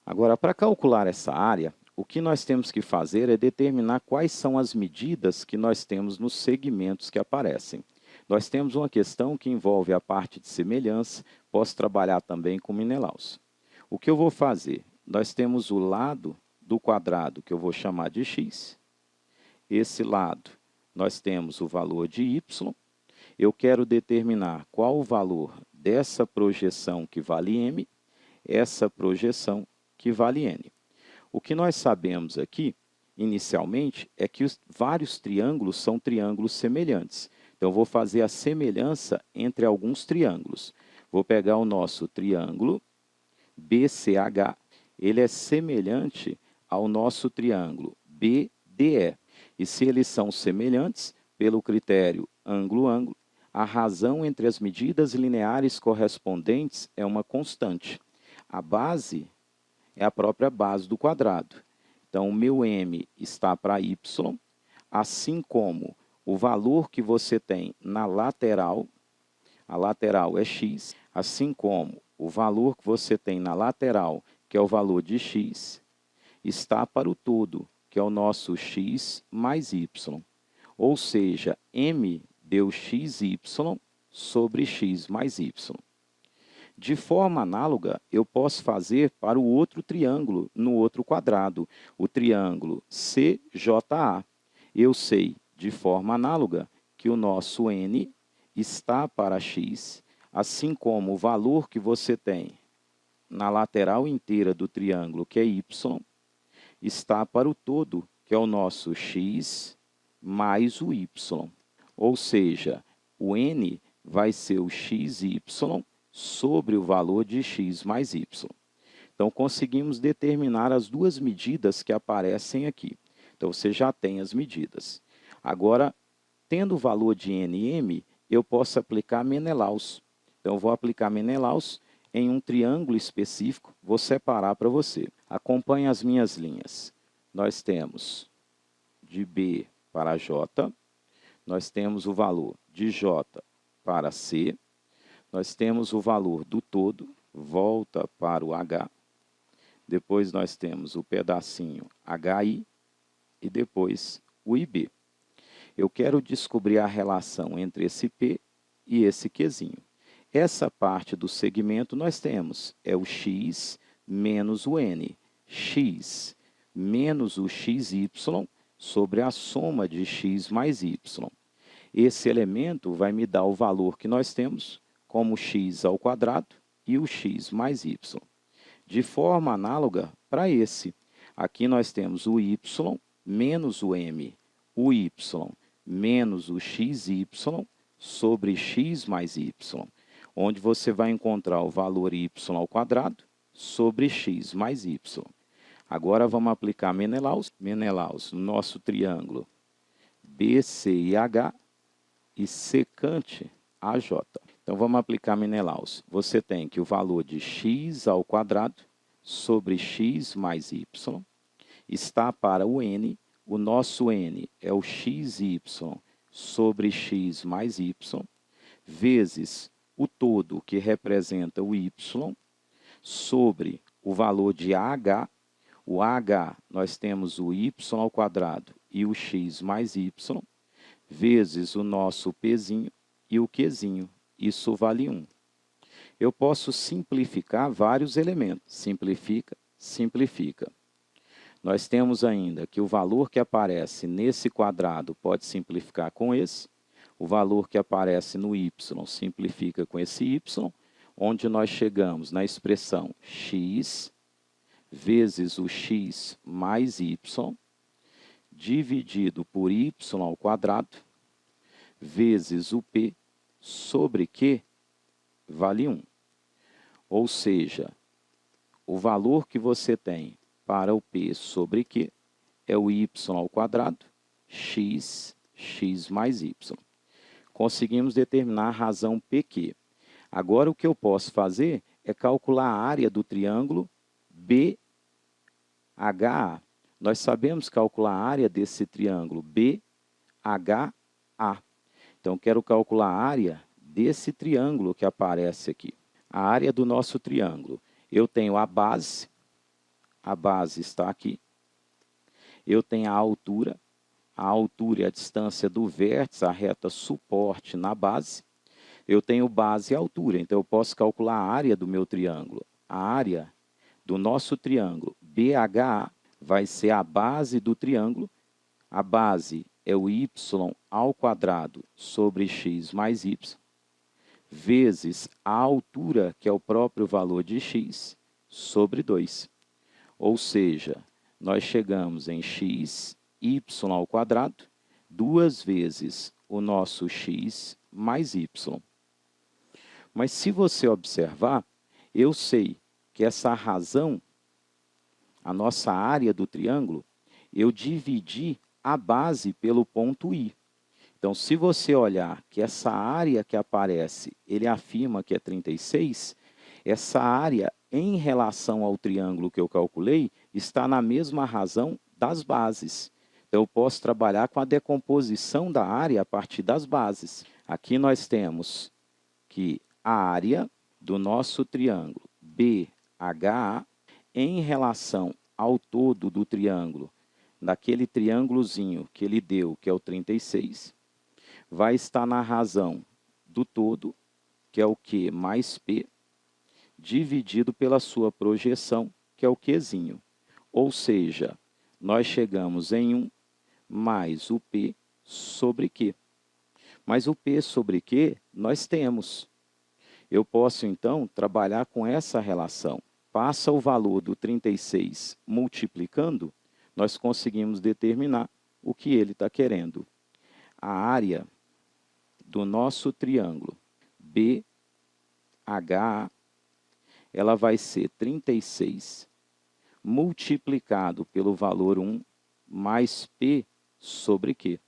Agora, para calcular essa área, o que nós temos que fazer é determinar quais são as medidas que nós temos nos segmentos que aparecem. Nós temos uma questão que envolve a parte de semelhança, posso trabalhar também com Menelaus. O que eu vou fazer? Nós temos o lado do quadrado, que eu vou chamar de x. Esse lado, nós temos o valor de y. Eu quero determinar qual o valor dessa projeção que vale m, essa projeção que vale n. O que nós sabemos aqui, inicialmente, é que os vários triângulos são triângulos semelhantes. Então, eu vou fazer a semelhança entre alguns triângulos. Vou pegar o nosso triângulo BCH, ele é semelhante ao nosso triângulo BDE. E se eles são semelhantes, pelo critério ângulo-ângulo, a razão entre as medidas lineares correspondentes é uma constante. A base é a própria base do quadrado. Então, o meu m está para y, assim como o valor que você tem na lateral, a lateral é x, assim como o valor que você tem na lateral, que é o valor de x, está para o todo, que é o nosso x mais y. Ou seja, m deu xy sobre x mais y. De forma análoga, eu posso fazer para o outro triângulo, no outro quadrado, o triângulo CJA. Eu sei, de forma análoga, que o nosso n está para x, assim como o valor que você tem na lateral inteira do triângulo, que é y, está para o todo, que é o nosso x mais o y. Ou seja, o n vai ser o xy sobre o valor de x mais y. Então, conseguimos determinar as duas medidas que aparecem aqui. Então, você já tem as medidas. Agora, tendo o valor de n e m, eu posso aplicar Menelaus. Então, eu vou aplicar Menelaus em um triângulo específico, vou separar para você. Acompanhe as minhas linhas. Nós temos de B para J, nós temos o valor de J para C, nós temos o valor do todo, volta para o H, depois nós temos o pedacinho HI e depois o IB. Eu quero descobrir a relação entre esse P e esse Qzinho. Essa parte do segmento nós temos, é o x menos o n. X menos o xy sobre a soma de x mais y. Esse elemento vai me dar o valor que nós temos, como x ao quadrado e o x mais y. De forma análoga para esse, aqui nós temos o y menos o m, o y menos o xy sobre x mais y, onde você vai encontrar o valor y ao quadrado sobre x mais y. Agora vamos aplicar Menelaus. Menelaus no nosso triângulo BCIH e secante AJ. Então, vamos aplicar Menelaus. Você tem que o valor de x ao quadrado sobre x mais y está para o n. O nosso n é o xy sobre x mais y, vezes o todo, que representa o y, sobre o valor de AH. O AH, nós temos o y ao quadrado e o x mais y, vezes o nosso Pzinho e o Qzinho. Isso vale 1. Eu posso simplificar vários elementos. Simplifica, simplifica. Nós temos ainda que o valor que aparece nesse quadrado pode simplificar com esse. O valor que aparece no y simplifica com esse y, onde nós chegamos na expressão x vezes o x mais y, dividido por y ao quadrado, vezes o p sobre q vale 1. Ou seja, o valor que você tem para o p sobre q é o y ao quadrado, x mais y. Conseguimos determinar a razão PQ. Agora, o que eu posso fazer é calcular a área do triângulo BHA. Nós sabemos calcular a área desse triângulo BHA. Então, quero calcular a área desse triângulo que aparece aqui. A área do nosso triângulo. Eu tenho a base, a base está aqui. Eu tenho a altura é a distância do vértice, a reta suporte na base. Eu tenho base e altura, então eu posso calcular a área do meu triângulo. A área do nosso triângulo BHA vai ser a base do triângulo. A base é o y ao quadrado sobre x mais y, vezes a altura, que é o próprio valor de x, sobre 2. Ou seja, nós chegamos em x, y ao quadrado, 2 vezes o nosso x mais y. Mas se você observar, eu sei que essa razão, a nossa área do triângulo, eu dividi a base pelo ponto I. Então, se você olhar que essa área que aparece, ele afirma que é 36, essa área em relação ao triângulo que eu calculei, está na mesma razão das bases. Então, eu posso trabalhar com a decomposição da área a partir das bases. Aqui nós temos que a área do nosso triângulo BHA em relação ao todo do triângulo, daquele triângulozinho que ele deu, que é o 36, vai estar na razão do todo, que é o Q mais P, dividido pela sua projeção, que é o Qzinho. Ou seja, nós chegamos em 1 mais o P sobre Q. Mas o P sobre Q nós temos. Eu posso, então, trabalhar com essa relação. Passa o valor do 36 multiplicando, nós conseguimos determinar o que ele está querendo. A área do nosso triângulo BHA, ela vai ser 36 multiplicado pelo valor 1 mais P sobre Q.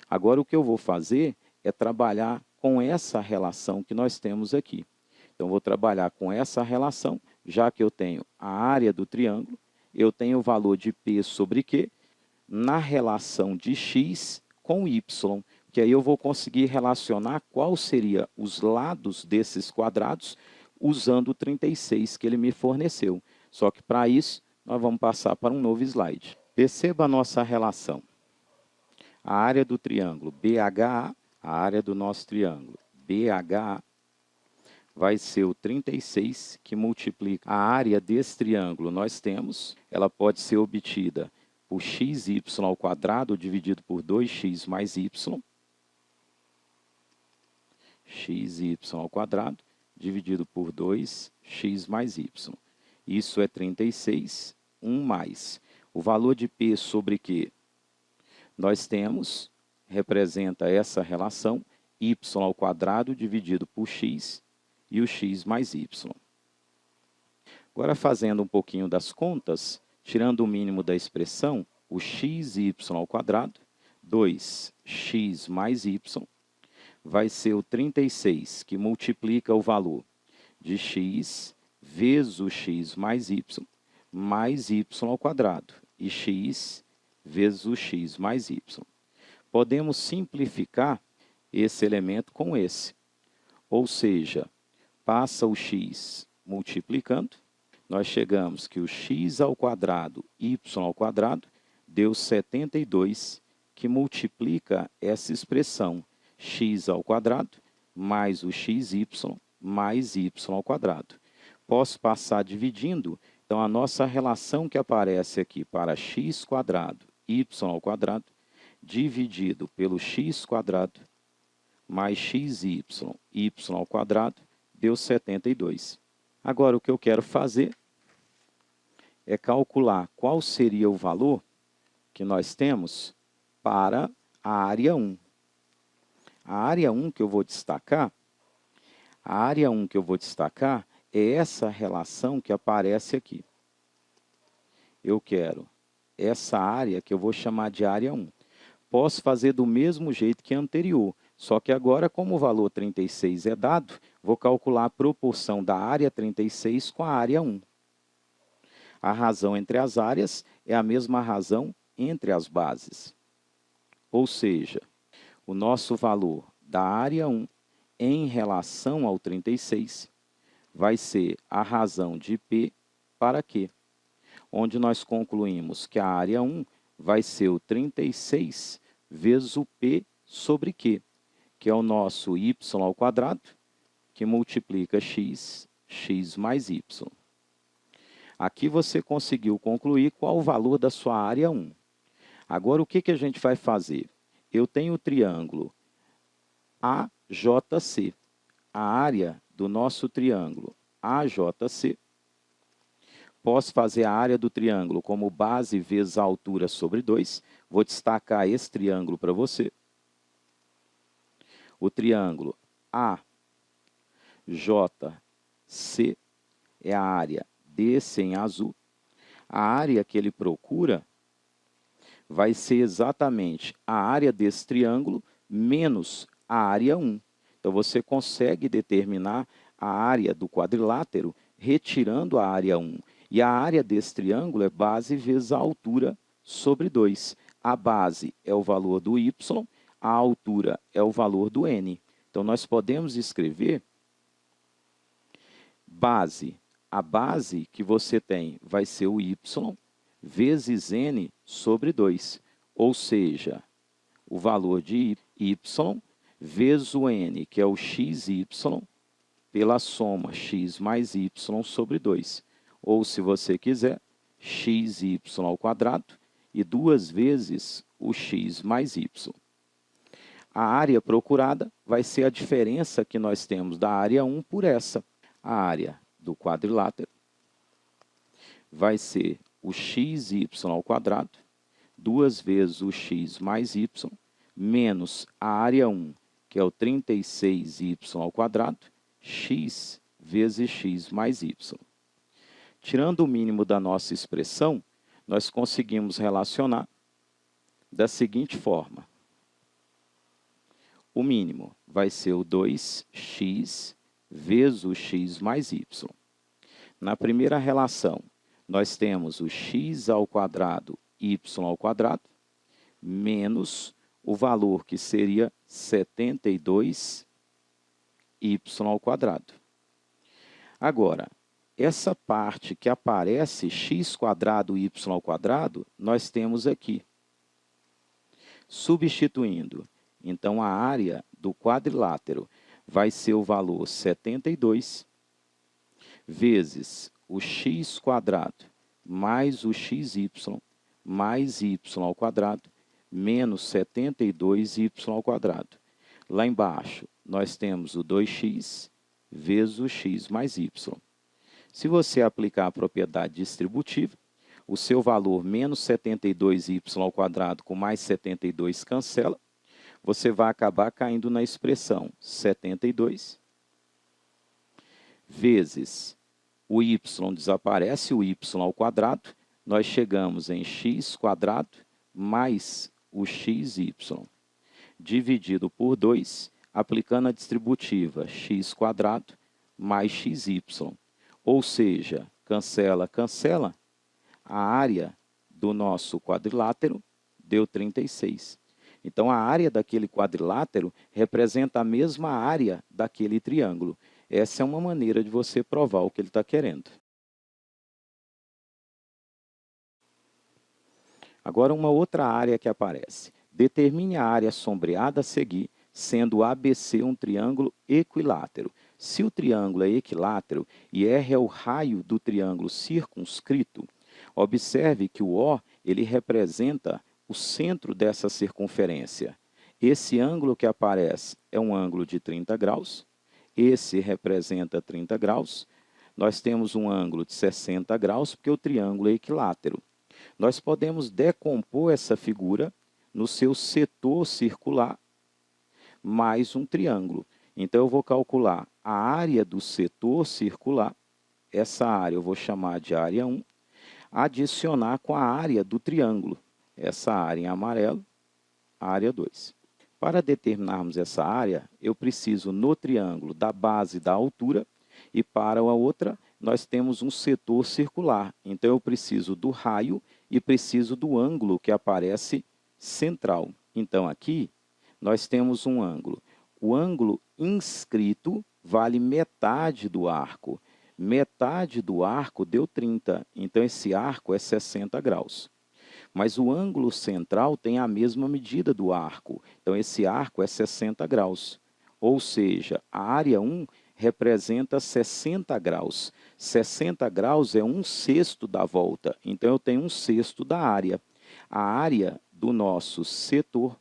Agora, o que eu vou fazer é trabalhar com essa relação que nós temos aqui. Então, vou trabalhar com essa relação, já que eu tenho a área do triângulo, eu tenho o valor de P sobre Q na relação de x com y, que aí eu vou conseguir relacionar qual seria os lados desses quadrados usando o 36 que ele me forneceu. Só que para isso, nós vamos passar para um novo slide. Perceba a nossa relação. A área do triângulo BHA, a área do nosso triângulo BHA, vai ser o 36, que multiplica a área desse triângulo. Nós temos, ela pode ser obtida por xy ao quadrado dividido por 2x mais y, xy ao quadrado dividido por 2x mais y. Isso é 36, 1 mais. O valor de P sobre Q, nós temos, representa essa relação, y ao quadrado dividido por x e o x mais y. Agora, fazendo um pouquinho das contas, tirando o mínimo da expressão, o xy ao quadrado, 2x mais y, vai ser o 36, que multiplica o valor de x vezes o x mais y ao quadrado, e x vezes o x mais y. Podemos simplificar esse elemento com esse, ou seja, passa o x multiplicando, nós chegamos que o x ao quadrado, y ao quadrado, deu 72, que multiplica essa expressão x ao quadrado mais o xy mais y ao quadrado. Posso passar dividindo, então a nossa relação que aparece aqui para x quadrado, y ao quadrado, dividido pelo x quadrado mais xy, y ao quadrado, deu 72. Agora, o que eu quero fazer é calcular qual seria o valor que nós temos para a área 1. A área 1 que eu vou destacar, é essa relação que aparece aqui. Eu quero essa área que eu vou chamar de área 1. Posso fazer do mesmo jeito que a anterior, só que agora, como o valor 36 é dado, vou calcular a proporção da área 36 com a área 1. A razão entre as áreas é a mesma razão entre as bases. Ou seja, o nosso valor da área 1 em relação ao 36 vai ser a razão de P para Q. onde nós concluímos que a área 1 vai ser o 36 vezes o P sobre Q, que é o nosso y ao quadrado, que multiplica x mais y. Aqui você conseguiu concluir qual o valor da sua área 1. Agora, o que a gente vai fazer? Eu tenho o triângulo AJC. A área do nosso triângulo AJC, posso fazer a área do triângulo como base vezes a altura sobre 2. Vou destacar esse triângulo para você. O triângulo AJC é a área desse em azul. A área que ele procura vai ser exatamente a área desse triângulo menos a área 1. Então, você consegue determinar a área do quadrilátero retirando a área 1. E a área desse triângulo é base vezes a altura sobre 2. A base é o valor do y, a altura é o valor do n. Então, nós podemos escrever base. A base que você tem vai ser o y vezes n sobre 2. Ou seja, o valor de y vezes o n, que é o xy, pela soma x mais y sobre 2. Ou, se você quiser, xy ao quadrado e 2 vezes o x mais y. A área procurada vai ser a diferença que nós temos da área 1 por essa. A área do quadrilátero vai ser o xy ao quadrado, 2 vezes o x mais y, menos a área 1, que é o 36y ao quadrado, x vezes x mais y. Tirando o mínimo da nossa expressão, nós conseguimos relacionar da seguinte forma. O mínimo vai ser o 2x vezes o x mais y. Na primeira relação, nós temos o x ao quadrado, y ao quadrado, menos o valor que seria 72y ao quadrado. Agora, essa parte que aparece x quadrado y ao quadrado, nós temos aqui. Substituindo, então, a área do quadrilátero vai ser o valor 72 vezes o x quadrado mais o xy mais y ao quadrado menos 72y ao quadrado. Lá embaixo, nós temos o 2x vezes o x mais y. Se você aplicar a propriedade distributiva, o seu valor menos 72y ao quadrado com mais 72 cancela, você vai acabar caindo na expressão 72 vezes o y desaparece, o y ao quadrado, nós chegamos em x quadrado mais o xy, dividido por 2, aplicando a distributiva x quadrado mais xy. Ou seja, cancela, cancela, a área do nosso quadrilátero deu 36. Então, a área daquele quadrilátero representa a mesma área daquele triângulo. Essa é uma maneira de você provar o que ele está querendo. Agora, uma outra área que aparece. Determine a área sombreada a seguir, sendo ABC um triângulo equilátero. Se o triângulo é equilátero e R é o raio do triângulo circunscrito, observe que o O ele representa o centro dessa circunferência. Esse ângulo que aparece é um ângulo de 30 graus, esse representa 30 graus, nós temos um ângulo de 60 graus, porque o triângulo é equilátero. Nós podemos decompor essa figura no seu setor circular mais um triângulo. Então, eu vou calcular a área do setor circular, essa área eu vou chamar de área 1, adicionar com a área do triângulo, essa área em amarelo, área 2. Para determinarmos essa área, eu preciso no triângulo da base da altura e para a outra nós temos um setor circular. Então, eu preciso do raio e preciso do ângulo que aparece central. Então, aqui nós temos um ângulo. O ângulo inscrito vale metade do arco. metade do arco deu 30, então esse arco é 60 graus. Mas o ângulo central tem a mesma medida do arco, então esse arco é 60 graus. Ou seja, a área 1 representa 60 graus. 60 graus é 1/6 da volta, então eu tenho 1/6 da área. A área do nosso setor,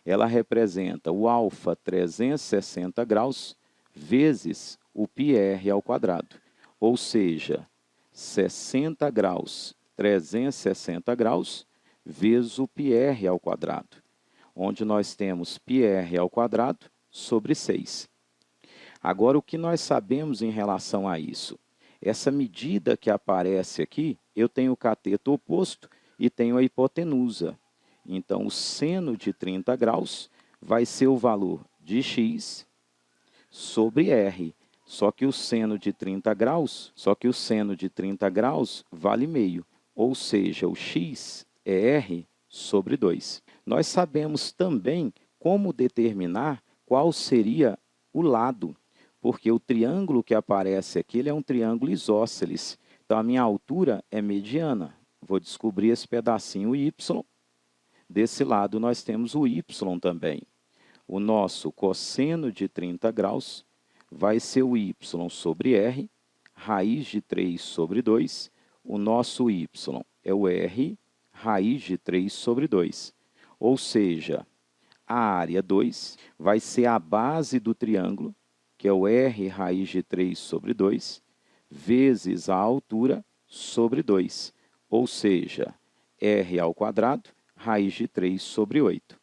ela representa o alfa 360 graus vezes o πr ao quadrado. Ou seja, 60 graus, 360 graus, vezes o πr ao quadrado, onde nós temos πr ao quadrado sobre 6. Agora, o que nós sabemos em relação a isso? Essa medida que aparece aqui, eu tenho o cateto oposto e tenho a hipotenusa. Então, o seno de 30 graus vai ser o valor de x sobre r. Só que o seno de 30 graus vale meio, ou seja, o x é r sobre 2. Nós sabemos também como determinar qual seria o lado, porque o triângulo que aparece aqui ele é um triângulo isósceles. Então, a minha altura é mediana. Vou descobrir esse pedacinho y. Desse lado, nós temos o y também. O nosso cosseno de 30 graus vai ser o y sobre r, raiz de 3 sobre 2. O nosso y é o r, raiz de 3 sobre 2. Ou seja, a área 2 vai ser a base do triângulo, que é o r raiz de 3 sobre 2, vezes a altura sobre 2. Ou seja, r ao quadrado, raiz de 3 sobre 8.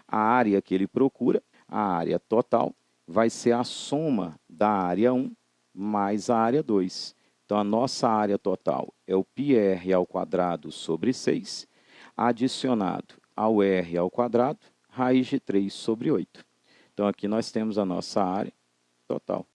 A área que ele procura, a área total, vai ser a soma da área 1 mais a área 2. Então, a nossa área total é o πr ao quadrado sobre 6, adicionado ao r ao quadrado, raiz de 3 sobre 8. Então, aqui nós temos a nossa área total.